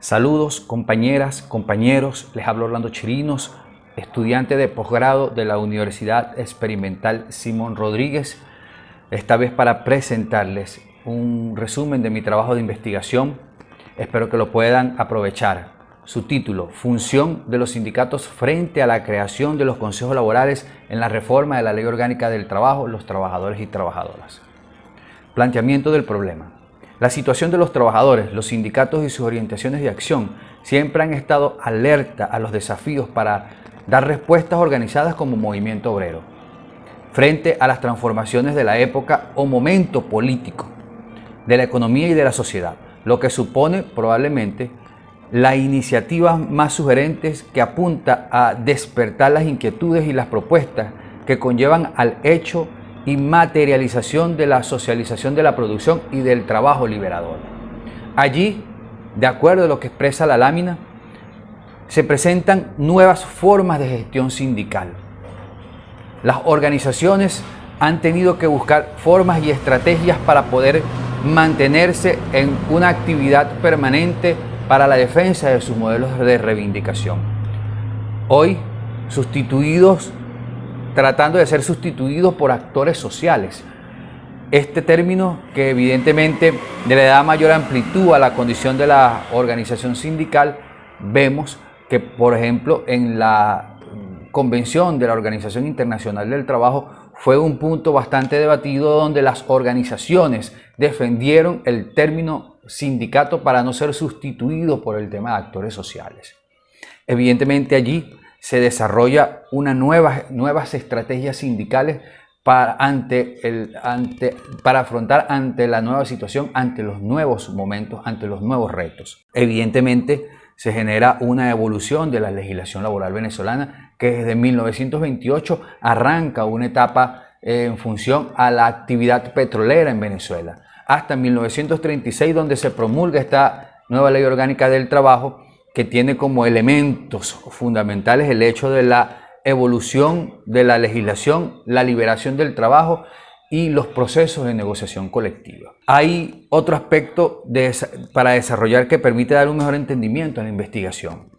Saludos compañeras, compañeros, les hablo Orlando Chirinos, estudiante de posgrado de la Universidad Experimental Simón Rodríguez, esta vez para presentarles un resumen de mi trabajo de investigación. Espero que lo puedan aprovechar. Su título: Función de los sindicatos frente a la creación de los consejos laborales en la reforma de la Ley Orgánica del Trabajo, los trabajadores y trabajadoras. Planteamiento del problema. La situación de los trabajadores, los sindicatos y sus orientaciones de acción siempre han estado alerta a los desafíos para dar respuestas organizadas como movimiento obrero frente a las transformaciones de la época o momento político de la economía y de la sociedad, lo que supone probablemente la iniciativa más sugerentes que apunta a despertar las inquietudes y las propuestas que conllevan al hecho y materialización de la socialización de la producción y del trabajo liberador. Allí, de acuerdo a lo que expresa la lámina, se presentan nuevas formas de gestión sindical. Las organizaciones han tenido que buscar formas y estrategias para poder mantenerse en una actividad permanente para la defensa de sus modelos de reivindicación. Hoy, tratando de ser sustituidos por actores sociales. Este término que evidentemente le da mayor amplitud a la condición de la organización sindical, vemos que, por ejemplo, en la Convención de la Organización Internacional del Trabajo fue un punto bastante debatido donde las organizaciones defendieron el término sindicato para no ser sustituido por el tema de actores sociales. Evidentemente allí se desarrolla nuevas estrategias sindicales para afrontar ante la nueva situación, ante los nuevos momentos, ante los nuevos retos. Evidentemente se genera una evolución de la legislación laboral venezolana que desde 1928 arranca una etapa en función a la actividad petrolera en Venezuela, hasta 1936 donde se promulga esta nueva Ley Orgánica del Trabajo, que tiene como elementos fundamentales el hecho de la evolución de la legislación, la liberación del trabajo y los procesos de negociación colectiva. Hay otro aspecto para desarrollar que permite dar un mejor entendimiento a la investigación.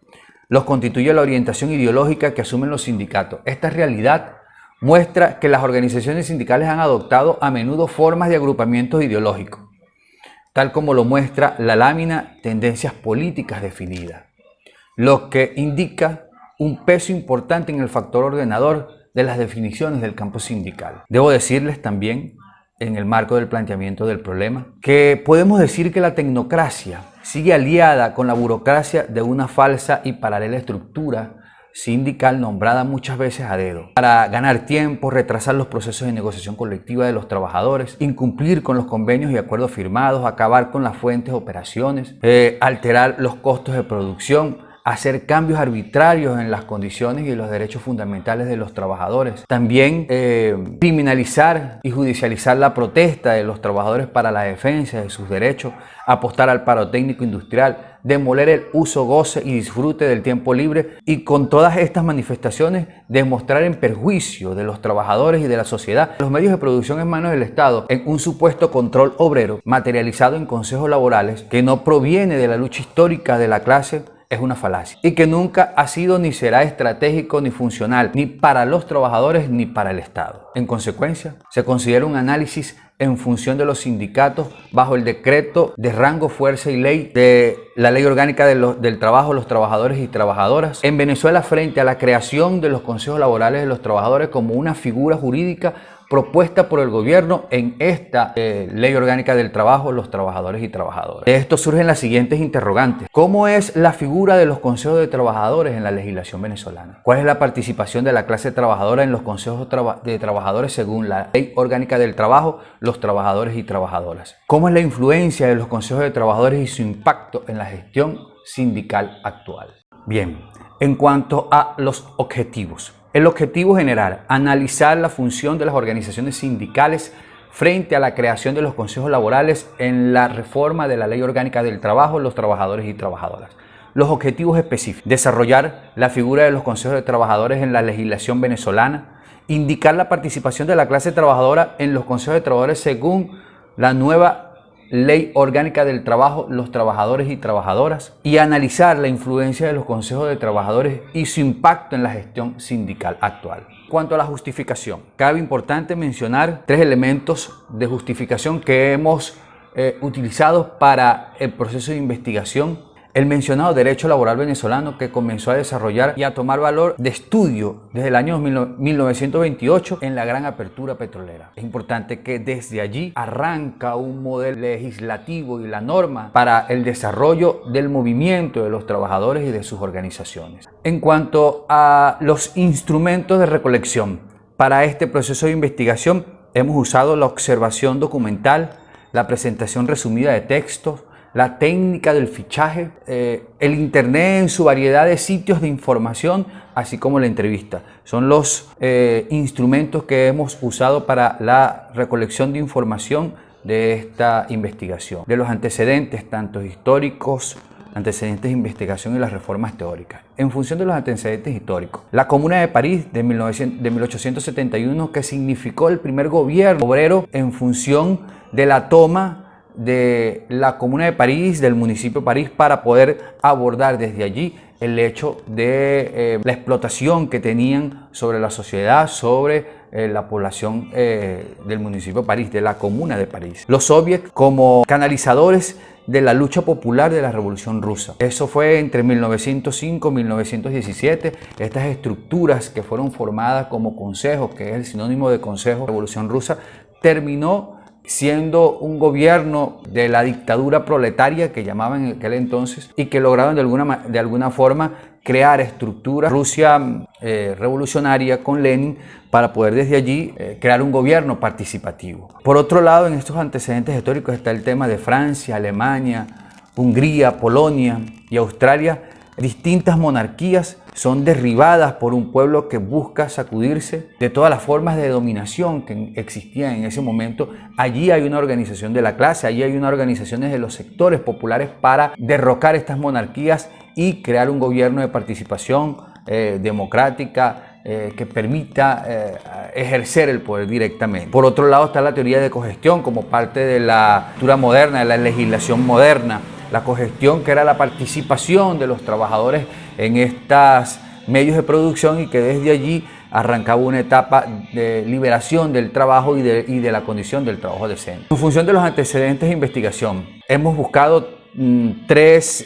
Los constituye la orientación ideológica que asumen los sindicatos. Esta realidad muestra que las organizaciones sindicales han adoptado a menudo formas de agrupamientos ideológicos, tal como lo muestra la lámina Tendencias políticas definidas, lo que indica un peso importante en el factor ordenador de las definiciones del campo sindical. Debo decirles también, en el marco del planteamiento del problema, que podemos decir que la tecnocracia sigue aliada con la burocracia de una falsa y paralela estructura sindical nombrada muchas veces a dedo, para ganar tiempo, retrasar los procesos de negociación colectiva de los trabajadores, incumplir con los convenios y acuerdos firmados, acabar con las fuentes de operaciones, alterar los costos de producción, hacer cambios arbitrarios en las condiciones y los derechos fundamentales de los trabajadores. También criminalizar y judicializar la protesta de los trabajadores para la defensa de sus derechos, apostar al paro técnico industrial, demoler el uso, goce y disfrute del tiempo libre y con todas estas manifestaciones demostrar en perjuicio de los trabajadores y de la sociedad los medios de producción en manos del Estado en un supuesto control obrero materializado en consejos laborales que no proviene de la lucha histórica de la clase. Es una falacia y que nunca ha sido ni será estratégico ni funcional ni para los trabajadores ni para el Estado. En consecuencia, se considera un análisis en función de los sindicatos bajo el decreto de rango, fuerza y ley de la Ley Orgánica del Trabajo, los trabajadores y trabajadoras en Venezuela frente a la creación de los consejos laborales de los trabajadores como una figura jurídica propuesta por el gobierno en esta Ley Orgánica del Trabajo, los trabajadores y trabajadoras. De esto surgen las siguientes interrogantes. ¿Cómo es la figura de los consejos de trabajadores en la legislación venezolana? ¿Cuál es la participación de la clase trabajadora en los consejos de trabajadores según la Ley Orgánica del Trabajo, los trabajadores y trabajadoras? ¿Cómo es la influencia de los consejos de trabajadores y su impacto en la gestión sindical actual? Bien, en cuanto a los objetivos. El objetivo general, analizar la función de las organizaciones sindicales frente a la creación de los consejos laborales en la reforma de la Ley Orgánica del Trabajo, los trabajadores y trabajadoras. Los objetivos específicos, desarrollar la figura de los consejos de trabajadores en la legislación venezolana, indicar la participación de la clase trabajadora en los consejos de trabajadores según la nueva Ley Orgánica del Trabajo, los trabajadores y trabajadoras, y analizar la influencia de los consejos de trabajadores y su impacto en la gestión sindical actual. En cuanto a la justificación, cabe importante mencionar 3 elementos de justificación que hemos utilizado para el proceso de investigación. El mencionado derecho laboral venezolano, que comenzó a desarrollar y a tomar valor de estudio desde el año 1928 en la gran apertura petrolera. Es importante que desde allí arranca un modelo legislativo y la norma para el desarrollo del movimiento de los trabajadores y de sus organizaciones. En cuanto a los instrumentos de recolección, para este proceso de investigación hemos usado la observación documental, la presentación resumida de textos, la técnica del fichaje, el internet en su variedad de sitios de información, así como la entrevista. Son los instrumentos que hemos usado para la recolección de información de esta investigación, de los antecedentes, tanto históricos, antecedentes de investigación y las reformas teóricas. En función de los antecedentes históricos, la Comuna de París de 1871, que significó el primer gobierno obrero en función de la toma de la Comuna de París, del municipio de París, para poder abordar desde allí el hecho de la explotación que tenían sobre la sociedad, sobre la población del municipio de París, de la Comuna de París. Los soviets como canalizadores de la lucha popular de la Revolución Rusa. Eso fue entre 1905 y 1917. Estas estructuras que fueron formadas como consejos, que es el sinónimo de Consejo de la Revolución Rusa, terminó siendo un gobierno de la dictadura proletaria que llamaban en aquel entonces y que lograron de alguna forma crear estructuras Rusia revolucionaria con Lenin para poder desde allí crear un gobierno participativo. Por otro lado, en estos antecedentes históricos está el tema de Francia, Alemania, Hungría, Polonia y Australia. Distintas monarquías son derribadas por un pueblo que busca sacudirse de todas las formas de dominación que existían en ese momento. Allí hay una organización de la clase, allí hay una organización de los sectores populares para derrocar estas monarquías y crear un gobierno de participación democrática que permita ejercer el poder directamente. Por otro lado está la teoría de cogestión como parte de la cultura moderna, de la legislación moderna. La cogestión, que era la participación de los trabajadores en estos medios de producción y que desde allí arrancaba una etapa de liberación del trabajo y de la condición del trabajo decente. En función de los antecedentes de investigación, hemos buscado 3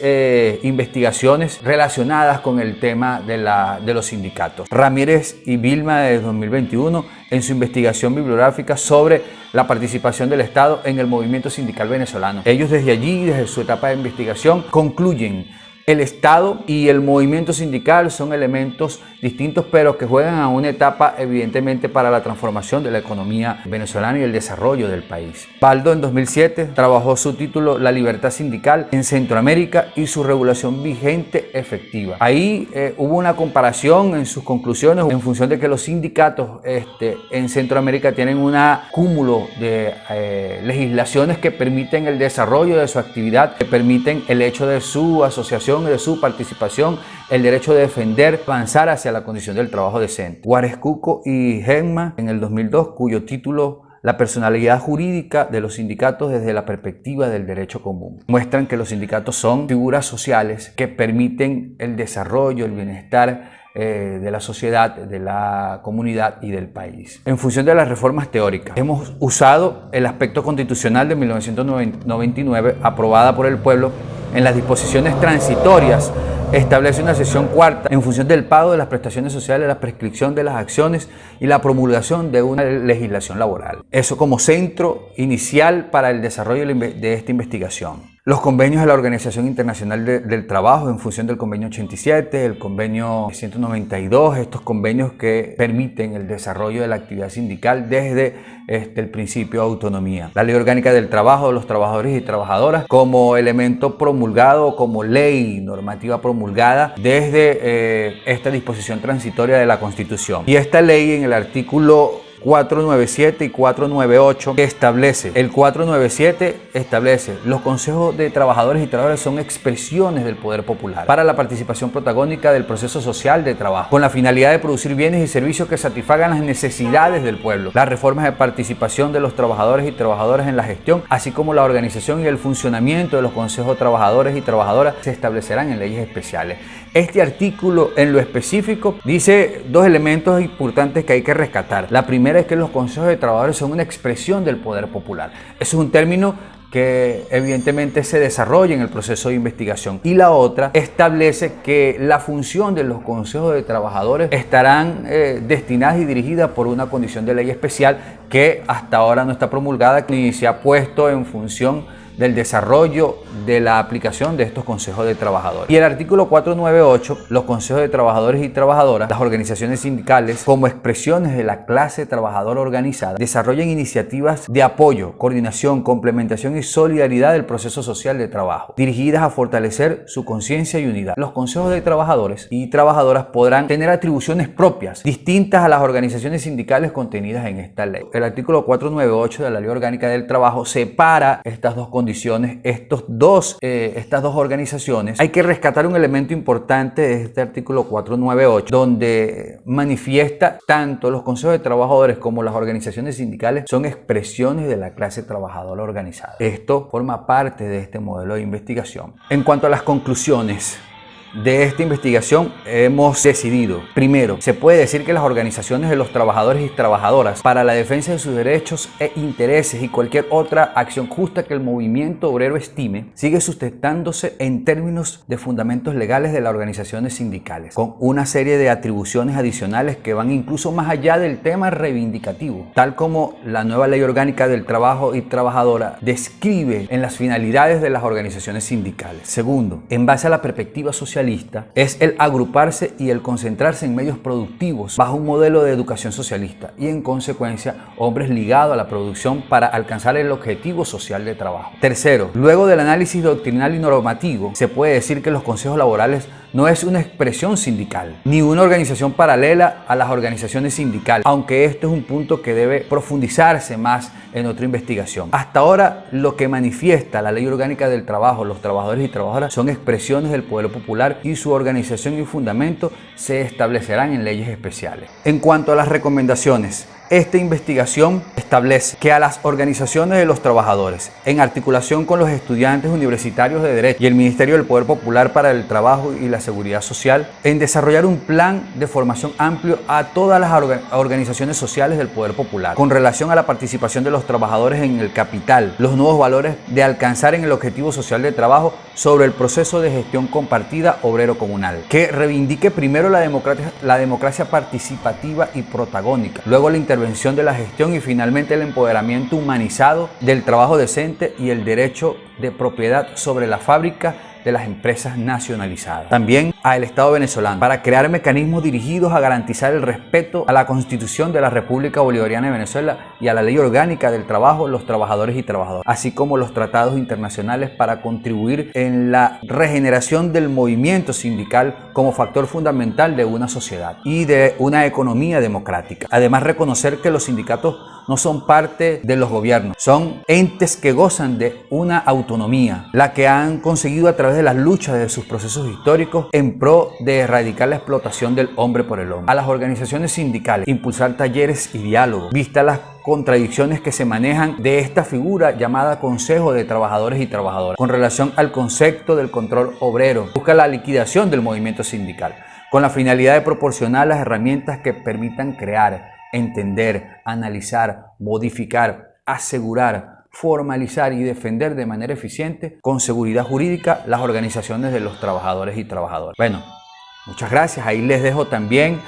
investigaciones relacionadas con el tema de los sindicatos. Ramírez y Vilma de 2021 en su investigación bibliográfica sobre la participación del Estado en el movimiento sindical venezolano. Ellos desde allí, desde su etapa de investigación, concluyen: el Estado y el movimiento sindical son elementos distintos, pero que juegan a una etapa evidentemente para la transformación de la economía venezolana y el desarrollo del país. Baldo en 2007 trabajó su título La libertad sindical en Centroamérica y su regulación vigente efectiva. Ahí hubo una comparación en sus conclusiones en función de que los sindicatos en Centroamérica tienen un cúmulo de legislaciones que permiten el desarrollo de su actividad, que permiten el hecho de su asociación y de su participación, el derecho de defender, avanzar hacia la condición del trabajo decente. Juárez Cuco y Gemma en el 2002, cuyo título La personalidad jurídica de los sindicatos desde la perspectiva del derecho común, muestran que los sindicatos son figuras sociales que permiten el desarrollo, el bienestar de la sociedad, de la comunidad y del país. En función de las reformas teóricas, hemos usado el aspecto constitucional de 1999 aprobada por el pueblo. En las disposiciones transitorias establece una sección cuarta en función del pago de las prestaciones sociales, la prescripción de las acciones y la promulgación de una legislación laboral. Eso como centro inicial para el desarrollo de esta investigación. Los convenios de la Organización Internacional del Trabajo en función del convenio 87, el convenio 192, estos convenios que permiten el desarrollo de la actividad sindical desde el principio de autonomía. La Ley Orgánica del Trabajo de los Trabajadores y Trabajadoras como elemento promulgado, como ley normativa promulgada desde esta disposición transitoria de la Constitución. Y esta ley en el artículo 497 y 498 que establece. El 497 establece: los consejos de trabajadores y trabajadoras son expresiones del poder popular para la participación protagónica del proceso social de trabajo, con la finalidad de producir bienes y servicios que satisfagan las necesidades del pueblo. Las reformas de participación de los trabajadores y trabajadoras en la gestión, así como la organización y el funcionamiento de los consejos de trabajadores y trabajadoras, se establecerán en leyes especiales. Este artículo en lo específico dice dos elementos importantes que hay que rescatar. La primera es que los consejos de trabajadores son una expresión del poder popular. Eso es un término que evidentemente se desarrolla en el proceso de investigación. Y la otra establece que la función de los consejos de trabajadores estarán destinadas y dirigidas por una condición de ley especial que hasta ahora no está promulgada ni se ha puesto en función del desarrollo de la aplicación de estos consejos de trabajadores. Y el artículo 498, los consejos de trabajadores y trabajadoras, las organizaciones sindicales, como expresiones de la clase trabajadora organizada, desarrollan iniciativas de apoyo, coordinación, complementación y solidaridad del proceso social de trabajo, dirigidas a fortalecer su conciencia y unidad. Los consejos de trabajadores y trabajadoras podrán tener atribuciones propias, distintas a las organizaciones sindicales contenidas en esta ley. El artículo 498 de la Ley Orgánica del Trabajo separa estas dos condiciones, estas dos organizaciones. Hay que rescatar un elemento importante de este artículo 498, donde manifiesta tanto los consejos de trabajadores como las organizaciones sindicales son expresiones de la clase trabajadora organizada. Esto forma parte de este modelo de investigación. En cuanto a las conclusiones de esta investigación, hemos decidido: primero, se puede decir que las organizaciones de los trabajadores y trabajadoras para la defensa de sus derechos e intereses y cualquier otra acción justa que el movimiento obrero estime, sigue sustentándose en términos de fundamentos legales de las organizaciones sindicales, con una serie de atribuciones adicionales que van incluso más allá del tema reivindicativo, tal como la nueva Ley Orgánica del Trabajo y Trabajadora describe en las finalidades de las organizaciones sindicales. Segundo, en base a la perspectiva social, es el agruparse y el concentrarse en medios productivos bajo un modelo de educación socialista y, en consecuencia, hombres ligados a la producción para alcanzar el objetivo social de trabajo. Tercero, luego del análisis doctrinal y normativo, se puede decir que los consejos laborales no es una expresión sindical ni una organización paralela a las organizaciones sindicales, aunque este es un punto que debe profundizarse más en otra investigación. Hasta ahora, lo que manifiesta la Ley Orgánica del Trabajo, los trabajadores y trabajadoras, son expresiones del poder popular y su organización y fundamento se establecerán en leyes especiales. En cuanto a las recomendaciones, esta investigación establece que a las organizaciones de los trabajadores, en articulación con los estudiantes universitarios de Derecho y el Ministerio del Poder Popular para el Trabajo y la Seguridad Social, en desarrollar un plan de formación amplio a todas las organizaciones sociales del Poder Popular, con relación a la participación de los trabajadores en el capital, los nuevos valores de alcanzar en el objetivo social de trabajo sobre el proceso de gestión compartida obrero-comunal, que reivindique primero la democracia participativa y protagónica, luego la intervención de la gestión y finalmente el empoderamiento humanizado del trabajo decente y el derecho de propiedad sobre la fábrica de las empresas nacionalizadas. También al Estado venezolano para crear mecanismos dirigidos a garantizar el respeto a la Constitución de la República Bolivariana de Venezuela y a la Ley Orgánica del Trabajo, los trabajadores y trabajadoras, así como los tratados internacionales, para contribuir en la regeneración del movimiento sindical como factor fundamental de una sociedad y de una economía democrática. Además, reconocer que los sindicatos no son parte de los gobiernos, son entes que gozan de una autonomía, la que han conseguido a través de las luchas de sus procesos históricos en pro de erradicar la explotación del hombre por el hombre. A las organizaciones sindicales, impulsar talleres y diálogos, vistas las contradicciones que se manejan de esta figura llamada Consejo de Trabajadores y Trabajadoras con relación al concepto del control obrero. Busca la liquidación del movimiento sindical con la finalidad de proporcionar las herramientas que permitan crear, entender, analizar, modificar, asegurar, formalizar y defender de manera eficiente, con seguridad jurídica, las organizaciones de los trabajadores y trabajadoras. Bueno, muchas gracias. Ahí les dejo también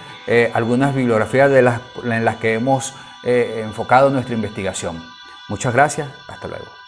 algunas bibliografías en las que hemos enfocado nuestra investigación. Muchas gracias. Hasta luego.